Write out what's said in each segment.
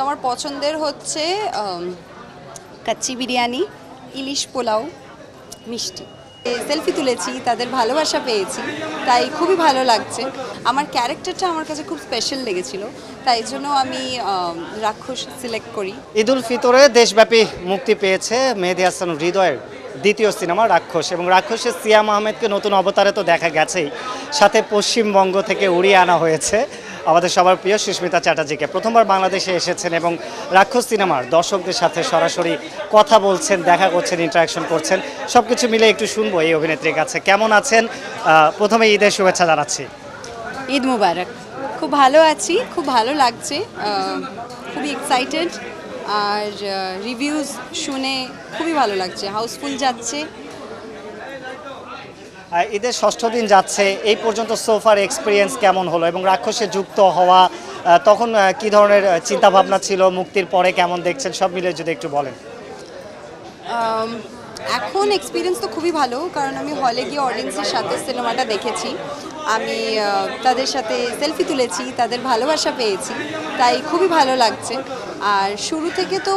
আমার পছন্দের হচ্ছে কাচ্চি বিরিয়ানি, ইলিশ পোলাও, মিষ্টি। সেলফি তুলেছি, তাদের ভালোবাসা পেয়েছি, তাই খুবই ভালো লাগছে। আমার ক্যারেক্টারটা আমার কাছে খুব স্পেশাল লেগেছিল, তাই জন্য আমি রাক্ষস সিলেক্ট করি। ঈদ উল ফিতরে দেশব্যাপী মুক্তি পেয়েছে মেহেদী হাসান হৃদয়ের দ্বিতীয় সিনেমা রাক্ষস, এবং রাক্ষসের সিয়াম আহমেদকে নতুন অবতারে তো দেখা গেছেই, সাথে পশ্চিমবঙ্গ থেকে উড়িয়ে আনা হয়েছে আমাদের সবার প্রিয় সুস্মিতা চ্যাটার্জিকে। প্রথমবার বাংলাদেশে এসেছেন এবং রাক্ষস সিনেমার দর্শকদের সাথে সরাসরি কথা বলছেন, দেখা করছেন, ইন্টারাকশন করছেন। সব কিছু মিলে একটু শুনবো এই অভিনেত্রীর কাছে। কেমন আছেন? প্রথমে ঈদের শুভেচ্ছা জানাচ্ছি। ঈদ মুবারক। খুব ভালো আছি, খুব ভালো লাগছে, খুবই এক্সাইটেড। আর রিভিউজ শুনে খুবই ভালো লাগছে, হাউসফুল যাচ্ছে। ঈদের ষষ্ঠ দিন যাচ্ছে, এই পর্যন্ত সোফার এক্সপিরিয়েন্স কেমন হলো এবং রাক্ষসে যুক্ত হওয়া তখন কি ধরনের চিন্তাভাবনা ছিল, মুক্তির পরে কেমন দেখছেন, সব মিলে যদি একটু বলেন। এখন এক্সপিরিয়েন্স তো খুবই ভালো, কারণ আমি হলে গিয়ে অডিয়েন্সের সাথে সিনেমাটা দেখেছি, আমি তাদের সাথে সেলফি তুলেছি, তাদের ভালোবাসা পেয়েছি, তাই খুবই ভালো লাগছে। আর শুরু থেকে তো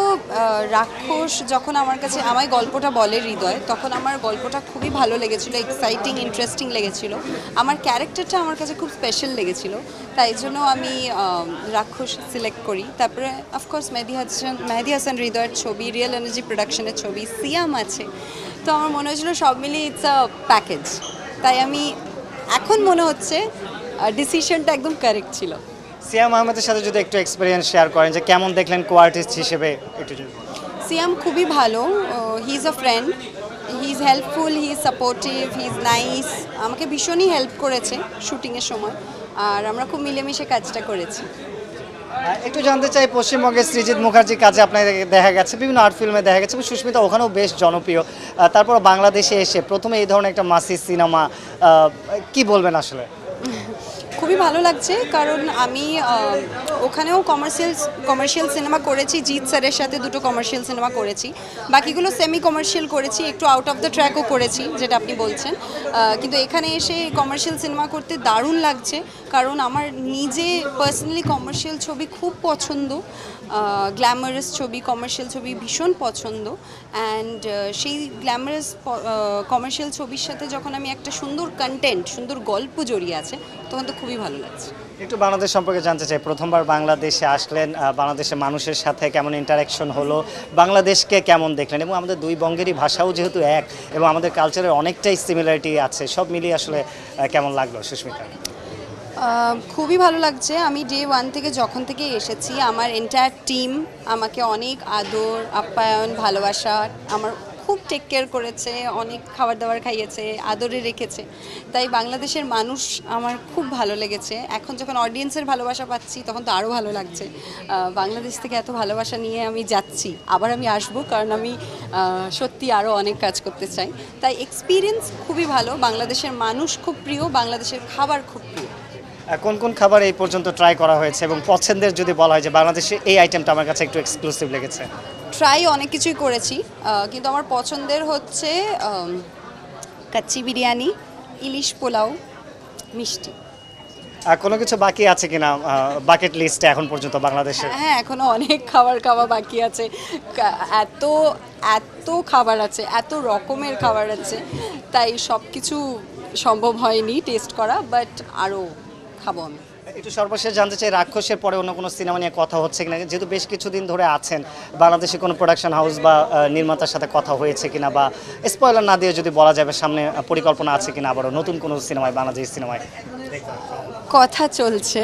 রাক্ষস যখন আমার কাছে আমায় গল্পটা বলে হৃদয়, তখন আমার গল্পটা খুবই ভালো লেগেছিলো, এক্সাইটিং, ইন্টারেস্টিং লেগেছিলো। আমার ক্যারেক্টারটা আমার কাছে খুব স্পেশাল লেগেছিলো, তাই জন্য আমি রাক্ষস সিলেক্ট করি। তারপরে অফকোর্স মেহেদী হাসান হৃদয়ের ছবি, রিয়েল এনার্জি প্রোডাকশনের ছবি, সিয়াম আছে, তো আমার মনে হয়েছিল সব মিলিয়ে ইটস আ প্যাকেজ। তাই আমি এখন মনে হচ্ছে ডিসিশনটা একদম কারেক্ট ছিল। সিয়াম আহমেদের সাথে যদি একটু এক্সপিরিয়েন্স শেয়ার করেন, যে কেমন দেখলেন কো আর্টিস্ট হিসেবে একটু যদি। সিয়াম খুবই ভালো, he is a friend, he is helpful, he is supportive, he is nice. আমাকে ভীষণই হেল্প করেছে শুটিংয়ের সময়, আর আমরা খুব মিলেমিশে কাজটা করেছি। একটু জানতে চাই, পশ্চিমবঙ্গের সৃজিত মুখার্জির কাজে আপনাদের দেখা গেছে, বিভিন্ন আর্ট ফিল্মে দেখা গেছে, এবং সুস্মিতা ওখানেও বেশ জনপ্রিয়। তারপর বাংলাদেশে এসে প্রথমে এই ধরনের একটা মাসি সিনেমা, কি বলবেন আসলে? খুবই ভালো লাগছে, কারণ আমি ওখানেও কমার্শিয়াল সিনেমা করেছি, জিৎ স্যারের সাথে দুটো কমার্শিয়াল সিনেমা করেছি, বাকিগুলো সেমি কমার্শিয়াল করেছি, একটু আউট অফ দ্য ট্র্যাকও করেছি, যেটা আপনি বলছেন। কিন্তু এখানে এসে কমার্শিয়াল সিনেমা করতে দারুণ লাগছে, কারণ আমার নিজে পার্সোনালি কমার্শিয়াল ছবি খুব পছন্দ, গ্ল্যামারাস ছবি, কমার্শিয়াল ছবি ভীষণ পছন্দ। অ্যান্ড সেই গ্ল্যামারাস কমার্শিয়াল ছবির সাথে যখন আমি একটা সুন্দর কন্টেন্ট, সুন্দর গল্প জড়িয়ে আছে, তখন তো খুবই ভালো লাগছে। একটু বাংলাদেশ সম্পর্কে জানতে চাই, প্রথমবার বাংলাদেশে আসলেন, বাংলাদেশের মানুষের সাথে কেমন ইন্টারাকশন হলো, বাংলাদেশকে কেমন দেখলেন, এবং আমাদের দুই বঙ্গেরই ভাষাও যেহেতু এক এবং আমাদের কালচারের অনেকটাই সিমিলারিটি আছে, সব মিলিয়ে আসলে কেমন লাগলো সুস্মিতা? খুবই ভালো লাগছে। আমি ডে ওয়ান থেকে যখন থেকে এসেছি, আমার এন্টায়ার টিম আমাকে অনেক আদর, আপ্যায়ন, ভালোবাসা, আমার খুব টেক কেয়ার করেছে, অনেক খাবার দাবার খাইয়েছে, আদরে রেখেছে। তাই বাংলাদেশের মানুষ আমার খুব ভালো লেগেছে। এখন যখন অডিয়েন্সের ভালোবাসা পাচ্ছি, তখন তো আরও ভালো লাগছে। বাংলাদেশ থেকে এত ভালোবাসা নিয়ে আমি যাচ্ছি, আবার আমি আসবো, কারণ আমি সত্যি আরও অনেক কাজ করতে চাই। তাই এক্সপিরিয়েন্স খুবই ভালো, বাংলাদেশের মানুষ খুব প্রিয়, বাংলাদেশের খাবার খুব প্রিয়। কোন কোন খাবার এই পর্যন্ত ট্রাই করা হয়েছে, এবং পছন্দের যদি বলা হয় যে বাংলাদেশে এই আইটেমটা আমার কাছে একটু এক্সক্লুসিভ লেগেছে? ট্রাই অনেক কিছুই করেছি, কিন্তু আমার পছন্দের হচ্ছে কাচ্চি বিরিয়ানি, ইলিশ পোলাও, মিষ্টি। কোনো কিছু বাকি আছে কিনা বাকেট লিস্টে এখন পর্যন্ত বাংলাদেশে? হ্যাঁ, এখনও অনেক খাবার খাওয়া বাকি আছে, এত এত খাবার আছে, এত রকমের খাবার আছে, তাই সব কিছু সম্ভব হয়নি টেস্ট করা, বাট আরও খাবো আমি। একটু সর্বশেষ জানতে চাই, রাক্ষসের পরে অন্য কোনো সিনেমা নিয়ে কথা হচ্ছে কিনা, যেহেতু বেশ কিছুদিন ধরে আছেন, বাংলাদেশে কোনো প্রোডাকশন হাউস বা নির্মাতার সাথে কথা হয়েছে কিনা, বা স্পয়লার না দিয়ে যদি বলা যাবে সামনে পরিকল্পনা আছে কিনা আবারও নতুন কোনো সিনেমায়, বাংলাদেশি সিনেমায়? কথা চলছে,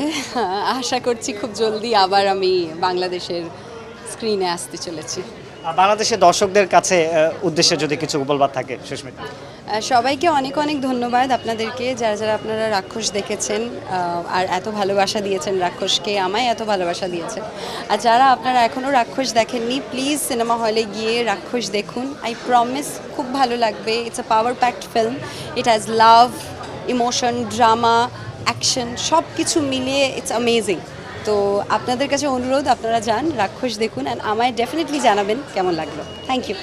আশা করছি খুব জলদি আবার আমি বাংলাদেশের স্ক্রিনে আসতে চলেছি। বাংলাদেশের দর্শকদের কাছে উদ্দেশ্যে যদি কিছু বলবার থাকে সুস্মিতা? সবাইকে অনেক অনেক ধন্যবাদ আপনাদেরকে, যারা যারা আপনারা রাক্ষস দেখেছেন আর এত ভালোবাসা দিয়েছেন রাক্ষসকে, আমায় এত ভালোবাসা দিয়েছেন। আর যারা আপনারা এখনও রাক্ষস দেখেননি, প্লিজ সিনেমা হলে গিয়ে রাক্ষস দেখুন। আই প্রমিস খুব ভালো লাগবে। It's a power packed film, it has love, emotion, drama, action, সব কিছু মিলিয়ে ইটস অ্যামেজিং। তো আপনাদের কাছে অনুরোধ, আপনারা যান, রাক্ষস দেখুন, অ্যান্ড আমায় ডেফিনেটলি জানাবেন কেমন লাগলো। Thank you.